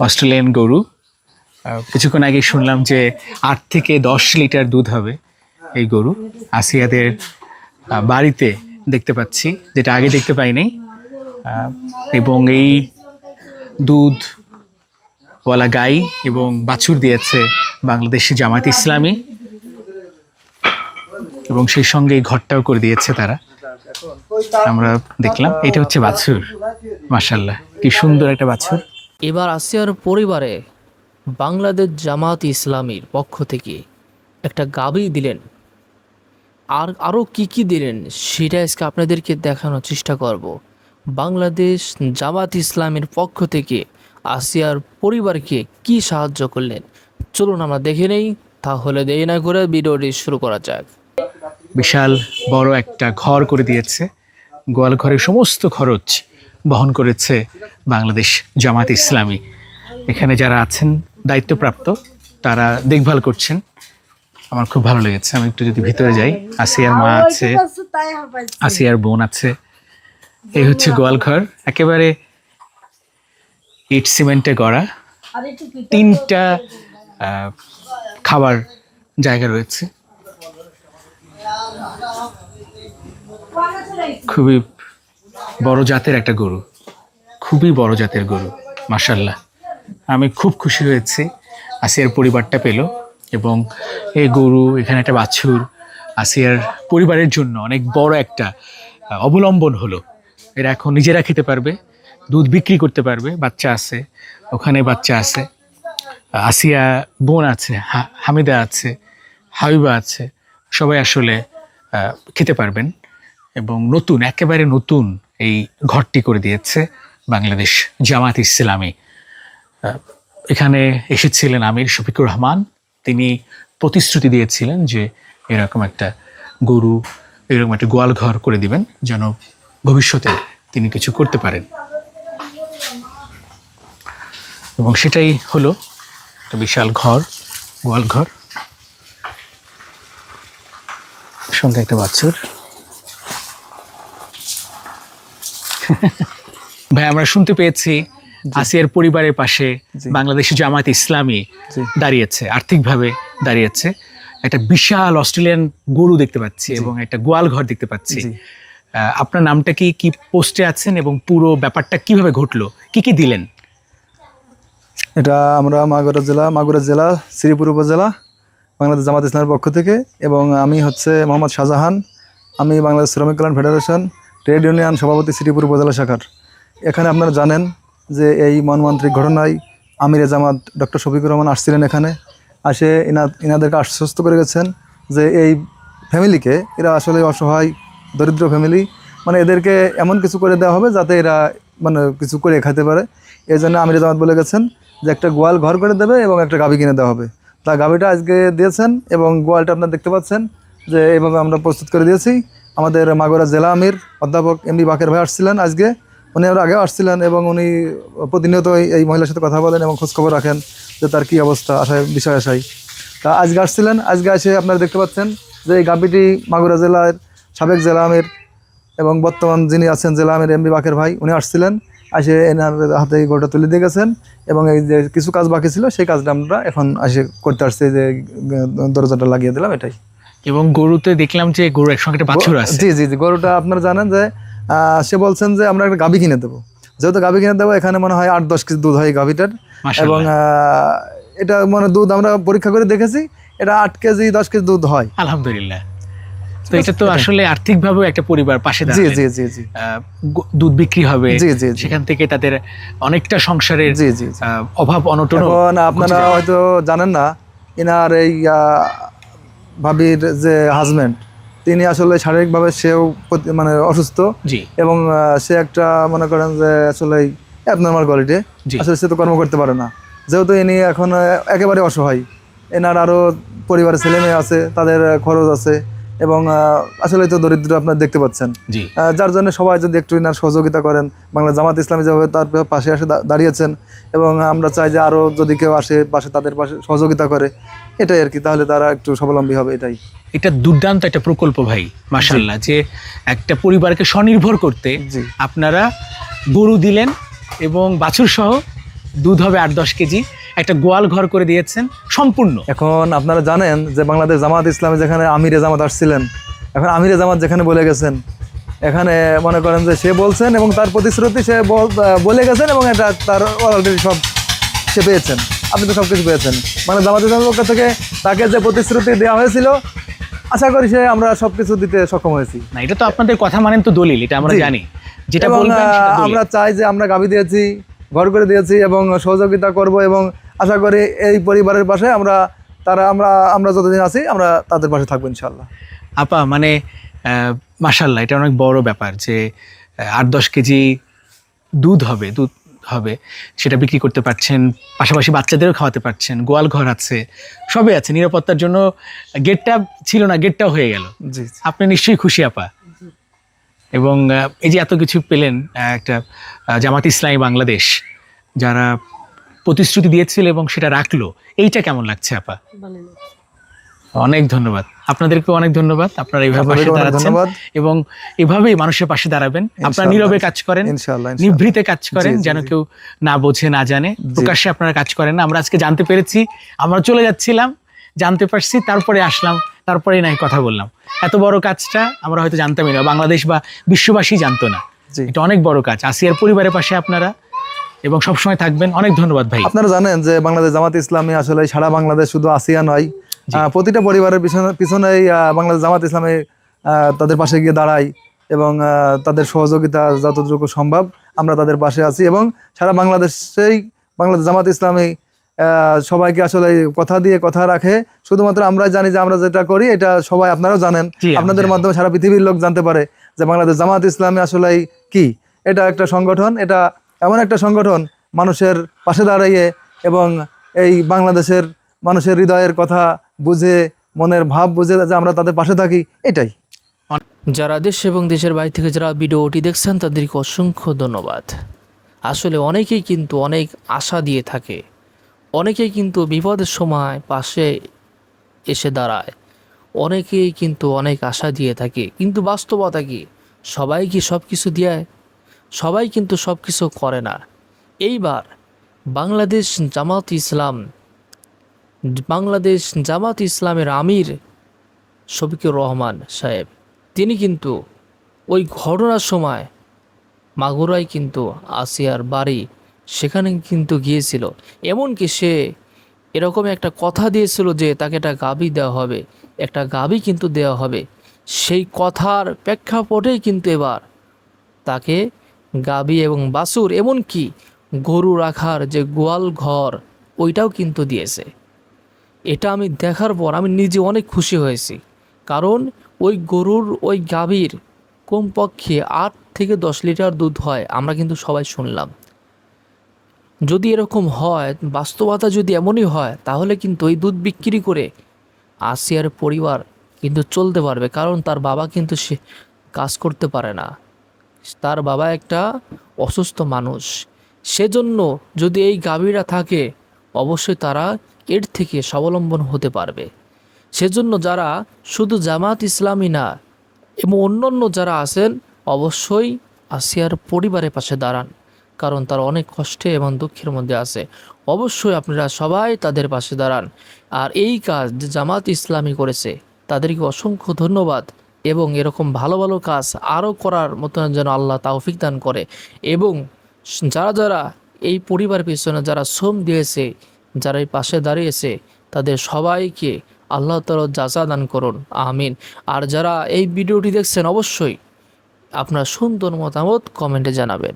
Australian গরু। কিছুক্ষণ আগে শুনলাম যে 8 থেকে 10 লিটার দুধ হবে এই গরু। আসিয়াদের বাড়িতে দেখতে পাচ্ছি, যেটা আগে দেখতে পাইনি। এবং এই দুধওয়ালা গাই এবং বাছুর দিয়েছে বাংলাদেশি জামাত ইসলামী, এবং সেই সঙ্গে এই ঘরটাও করে দিয়েছে তারা। আমরা দেখলাম এটা হচ্ছে বাছুর। মাশাআল্লাহ, কি সুন্দর একটা বাছুর। এবার আসিয়ার পরিবারে বাংলাদেশ জামাত ইসলামীর পক্ষ থেকে একটা গাভী দিলেন, আর আরও কি দিলেন সেটা আজকে আপনাদেরকে দেখানোর চেষ্টা করব। বাংলাদেশ জামাত ইসলামের পক্ষ থেকে আসিয়ার পরিবারকে কি সাহায্য করলেন চলুন আমরা দেখে নেই। তাহলে দেরি না করে ভিডিওটি শুরু করা যাক। বিশাল বড় একটা ঘর করে দিয়েছে। গোয়াল ঘরের সমস্ত খরচ বহন করেছে বাংলাদেশ জামাত ইসলামী। এখানে যারা আছেন দায়িত্বপ্রাপ্ত তারা দেখভাল করছেন। আমার খুব ভালো লেগেছে। আমি একটু যদি ভিতরে যাই, আসিয়ার মা আছে, আসিয়ার বোন আছে। এই হচ্ছে গোয়াল ঘর, একেবারে ইট সিমেন্টে গড়া। 3টা খাবার জায়গা রয়েছে। খুবই বড় জাতের একটা গরু, খুবই বড় জাতের গরু। মাশাআল্লাহ, আমি খুব খুশি হয়েছি আসিয়ার পরিবারটা পেল। এবং এই গরু, এখানে একটা বাছুর আসিয়ার পরিবারের জন্য অনেক বড় একটা অবলম্বন হলো। এরা এখন নিজেরা খেতে পারবে, দুধ বিক্রি করতে পারবে। বাচ্চা আছে, ওখানে বাচ্চা আছে, আসিয়া বোন আছে, হামিদা আছে, হাবিবা আছে, সবাই আসলে খেতে পারবেন। এবং নতুন, একেবারে নতুন এই ঘরটি করে দিয়েছে বাংলাদেশ জামাত ইসলামী। এখানে এসেছিলেন আমির শফিকুর রহমান। তিনি প্রতিশ্রুতি দিয়েছিলেন যে এরকম একটা গরু, এরকম একটা গোয়াল ঘর করে দিবেন যেন ভবিষ্যতে তিনি কিছু করতে পারেন। এবং সেটাই হলো, একটা বিশাল ঘর, গোয়াল ঘর, সঙ্গে একটা বাছুর। ভাই, আমরা শুনতে পেয়েছি আসিয়ার পরিবারের পাশে বাংলাদেশ জামাত ইসলামী দাঁড়িয়েছে, আর্থিকভাবে দাঁড়িয়েছে। একটা বিশাল অস্ট্রেলিয়ান গরু দেখতে পাচ্ছি এবং একটা গোয়াল ঘর দেখতে পাচ্ছি। আপনার নামটা কি পোস্টে আছেন এবং পুরো ব্যাপারটা কিভাবে ঘটলো, কি দিলেন? এটা আমরা মাগুরা জেলা শ্রীপুর উপজেলা বাংলাদেশ জামাত ইসলামের পক্ষ থেকে। এবং আমি হচ্ছে মোহাম্মদ শাহজাহান। আমি বাংলাদেশ শ্রমিক কল্যাণ ফেডারেশন ট্রেড ইউনিয়ন সভাপতি শ্রীপুর উপজেলা শাখার। এখানে আপনারা জানেন যে এই মর্মান্তিক ঘটনায় আমিরে জামাত ডক্টর শফিকুর রহমান আসছিলেন। এখানে আসে এনাদেরকে আশ্বস্ত করে গেছেন যে এই ফ্যামিলিকে, এরা আসলে অসহায় দরিদ্র ফ্যামিলি, মানে এদেরকে এমন কিছু করে দেওয়া হবে যাতে এরা মানে কিছু করে খেতে পারে। এই জন্য আমিরে জামাত বলে গেছেন যে একটা গোয়াল ঘর করে দেবে এবং একটা গাভী কিনে দেওয়া হবে। তা গাভীটা আজকে দিয়েছেন এবং গোয়ালটা আপনারা দেখতে পাচ্ছেন যে এইভাবে আমরা প্রস্তুত করে দিয়েছি। আমাদের মাগুরা জেলা আমির অধ্যাপক এমবি বাকের ভাই আসছিলেন আজকে। উনি আমরা আগেও আসছিলেন এবং উনি প্রতিনিয়ত এই মহিলার সাথে কথা বলেন এবং খোঁজখবর রাখেন যে তার কী অবস্থা, বিষয় আশায়। তা আজকে আসছিলেন। আজকে এসে আপনারা দেখতে পাচ্ছেন যে এই গাভীটি মাগুরা জেলার সাবেক জেলা আমির এবং বর্তমান যিনি আছেন জেলা আমির এমবি বাকের ভাই, উনি আসছিলেন। এসে এনার হাতে এই গরুটা তুলে দিয়ে গেছেন এবং এই যে কিছু কাজ বাকি ছিল সেই কাজটা আমরা এখন এসে করতে আসছি, যে দরজাটা লাগিয়ে দিলাম, এটাই। এবং গরুতে দেখলাম যে গরুর একসঙ্গে একটা বাছুর আছে। জি, গরুটা আপনারা জানেন যে সে বলছেন যে আমরা একটা গাভী কিনে দেবো। যেহেতু গাভী কিনে দেবো, এখানে মনে হয় 8-10 কেজি দুধ হয় গাভীটার। এবং এটা মানে দুধ আমরা পরীক্ষা করে দেখেছি, এটা 8 কেজি 10 কেজি দুধ হয় আলহামদুলিল্লাহ। তো এটা তো আসলে আর্থিকভাবে একটা পরিবার পাশে দাঁড়ায়। জি। দুধ বিক্রি হবে, জি। সেখান থেকে তাদের অনেকটা সংসারের অভাব অনটন। এখন আপনারা হয়তো জানেন না, এনার এই ভাবির যে হাজবেন্ড, তিনি আসলে শারীরিকভাবে সেও মানে অসুস্থ। এবং সে একটা মনে করেন যে আসলে অ্যাবনর্মাল কোয়ালিটি, আসলে সে তো কর্ম করতে পারে না। যেহেতু ইনি এখন একেবারে অসহায়, এনার আরও পরিবারের ছেলে মেয়ে আছে, তাদের খরচ আছে এবং আসলে তো দরিদ্র আপনারা দেখতে পাচ্ছেন। যার জন্য সবাই যদি একটু এনার সহযোগিতা করেন, বাংলা জামাত ইসলামী যেভাবে তার পাশে এসে দাঁড়িয়েছেন, এবং আমরা চাই যে আরও যদি কেউ আসে পাশে তাদের পাশে সহযোগিতা করে, এটাই আর কি, তাহলে তারা একটু স্বাবলম্বী হবে। এটাই এটা দুর্দান্ত একটা প্রকল্প ভাই, মাশাআল্লাহ, যে একটা পরিবারকে স্বনির্ভর করতে আপনারা গরু দিলেন এবং বাছুর সহ দুধ হবে 8-10 কেজি, একটা গোয়াল ঘর করে দিয়েছেন সম্পূর্ণ। এখন আপনারা জানেন যে বাংলাদেশ জামাত ইসলামে যেখানে আমিরে জামাত আসছিলেন, এখন আমিরে জামাত যেখানে বলে গেছেন, এখানে মনে করেন যে সে বলছেন এবং তার প্রতিশ্রুতি সে বলে গেছেন এবং এটা তার অলরেডি সব সে পেয়েছেন। আপনি তো সব কিছু পেয়েছেন। মানে জামাত ইসলামের পক্ষ থেকে তাকে যে প্রতিশ্রুতি দেওয়া হয়েছিল, আশা করি সে আমরা সব কিছু দিতে সক্ষম হয়েছি। না, এটা তো আপনাদের কথা মানেন তো দলিল, এটা আমরা জি। জানি, যেটা এবং বলবেন সেটা দলিল। আমরা চাই যে আমরা গাভী দিয়েছি, ঘর করে দিয়েছি এবং সহযোগিতা করব এবং আশা করি এই পরিবারের পাশে আমরা যতদিন আছি আমরা তাদের পাশে থাকবো ইনশাল্লাহ। আপা মানে মাশাল্লাহ, এটা অনেক বড় ব্যাপার যে 8-10 কেজি দুধ হবে সেটা বিক্রি করতে পারছেন, পাশাপাশি বাচ্চাদেরও খাওয়াতে পারছেন, গোয়াল ঘর আছে, সবই আছে। নিরাপত্তার জন্য গেটটা ছিল না, গেটটাও হয়ে গেল। জি। আপনি নিশ্চয়ই খুশি আপা। এবং এই যে এত কিছু পেলেন, একটা জামাত ইসলামী বাংলাদেশ যারা প্রতিশ্রুতি দিয়েছিল এবং সেটা রাখলো, এইটা কেমন লাগছে আপা? অনেক ধন্যবাদ, আপনাদেরকে অনেক ধন্যবাদ। আপনারা এইভাবে পাশে আপনাদেরকেও অনেক দাঁড়াচ্ছেন ধন্যবাদ। এবং এভাবেই মানুষের পাশে দাঁড়াবেন। আপনারা ইনশাআল্লাহ। নীরবে কাজ করেন, ইনশাআল্লাহ। নিভৃতে কাজ করেন, জি, জি, যেন জি। কেউ না বোঝে না জানে। প্রকাশ্যে আপনারা কাজ করেন না। আমরা আজকে জানতে পেরেছি, আমরা চলে যাচ্ছিলাম, জানতে পারছি, তারপরে আসলাম, তারপরেই নাই কথা বললাম। এত বড় কাজটা আমরা হয়তো জানতামই না, বাংলাদেশ বা বিশ্ববাসী জানতো না। জি। এটা অনেক বড় কাজ। আসিয়ার পরিবারের পাশে আপনারা এবং সবসময় থাকবেন। অনেক ধন্যবাদ ভাই। আপনারা জানেন যে বাংলাদেশ জামাত ইসলামী আসলে সারা বাংলাদেশ, শুধু আসিয়া নয়, প্রতিটা পরিবারের পিছনেই বাংলাদেশ জামাত ইসলামী তাদের পাশে গিয়ে দাঁড়ায় এবং তাদের সহযোগিতা যতটুকু সম্ভব আমরা তাদের পাশে আছি। এবং সারা বাংলাদেশেই বাংলাদেশ জামাত ইসলামী সবাইকে আসলে কথা দিয়ে কথা রাখে। শুধুমাত্র আমরা জানি যে আমরা যেটা করি এটা সবাই আপনারাও জানেন, জি, আমরা আপনাদের জানি। মাধ্যমে সারা পৃথিবীর লোক জানতে পারে যে বাংলাদেশ জামাত ইসলামী আসলে কি। এটা একটা সংগঠন, এটা এমন একটা সংগঠন মানুষের পাশে দাঁড়িয়ে এবং এই বাংলাদেশের মানুষের হৃদয়ের কথা বুঝে, মনের ভাব বুঝে যে আমরা তাদের পাশে থাকি, এটাই। যারা দেশ এবং দেশের বাইরে থেকে যারা ভিডিওটি দেখছেন তাদেরকে অসংখ্য ধন্যবাদ। আসলে অনেকেই কিন্তু অনেক আশা দিয়ে থাকে, অনেকেই কিন্তু বিপদের সময় পাশে এসে দাঁড়ায়, অনেকেই কিন্তু অনেক আশা দিয়ে থাকে। কিন্তু বাস্তবতা কি, সবাই কি সব কিছু দেয়? সবাই কিন্তু সব কিছু করে না। এইবার বাংলাদেশ জামাত ইসলামের আমির শফিকুর রহমান সাহেব, তিনি কিন্তু ওই ঘটনার সময় মাগুরায় কিন্তু আসিয়ার বাড়ি, সেখানে কিন্তু গিয়েছিল। এমনকি সে এরকম একটা কথা দিয়েছিল যে তাকে একটা গাভী দেওয়া হবে, একটা গাভী কিন্তু দেওয়া হবে। সেই কথার প্রেক্ষাপটেই কিন্তু এবার তাকে গাভী এবং বাছুর, এমনকি গরু রাখার যে গোয়াল ঘর, ওইটাও কিন্তু দিয়েছে। এটা আমি দেখার পর আমি নিজে অনেক খুশি হয়েছি। কারণ ওই গরুর ওই গাভীর কমপক্ষে 8 থেকে 10 লিটার দুধ হয়, আমরা কিন্তু সবাই শুনলাম। যদি এরকম হয়, বাস্তবতা যদি এমনই হয়, তাহলে কিন্তু ওই দুধ বিক্রি করে আসিয়ার পরিবার কিন্তু চলতে পারবে। কারণ তার বাবা কিন্তু সে কাজ করতে পারে না, তার বাবা একটা অসুস্থ মানুষ। সেজন্য যদি এই গাভীরা থাকে, অবশ্যই তারা এর থেকে স্বাবলম্বন হতে পারবে। সেজন্য যারা শুধু জামাত ইসলামী না এবং অন্যান্য যারা আছেন, অবশ্যই আসিয়ার পরিবারের পাশে দাঁড়ান। কারণ তারা অনেক কষ্টে এবং দুঃখের মধ্যে আছে। অবশ্যই আপনারা সবাই তাদের পাশে দাঁড়ান। আর এই কাজ যে জামাত ইসলামী করেছে, তাদেরকে অসংখ্য ধন্যবাদ। এবং এরকম ভালো ভালো কাজ আরও করার মতন যেন আল্লাহ তৌফিক দান করে। এবং যারা যারা এই পরিবার পিছনে যারা শ্রম দিয়েছে, যারা এই পাশে দাঁড়িয়েছে, তাদের সবাইকে আল্লাহ তাআলা জাযা দান করুন, আমিন। আর যারা এই ভিডিওটি দেখছেন, অবশ্যই আপনার সুন্দর মতামত কমেন্টে জানাবেন।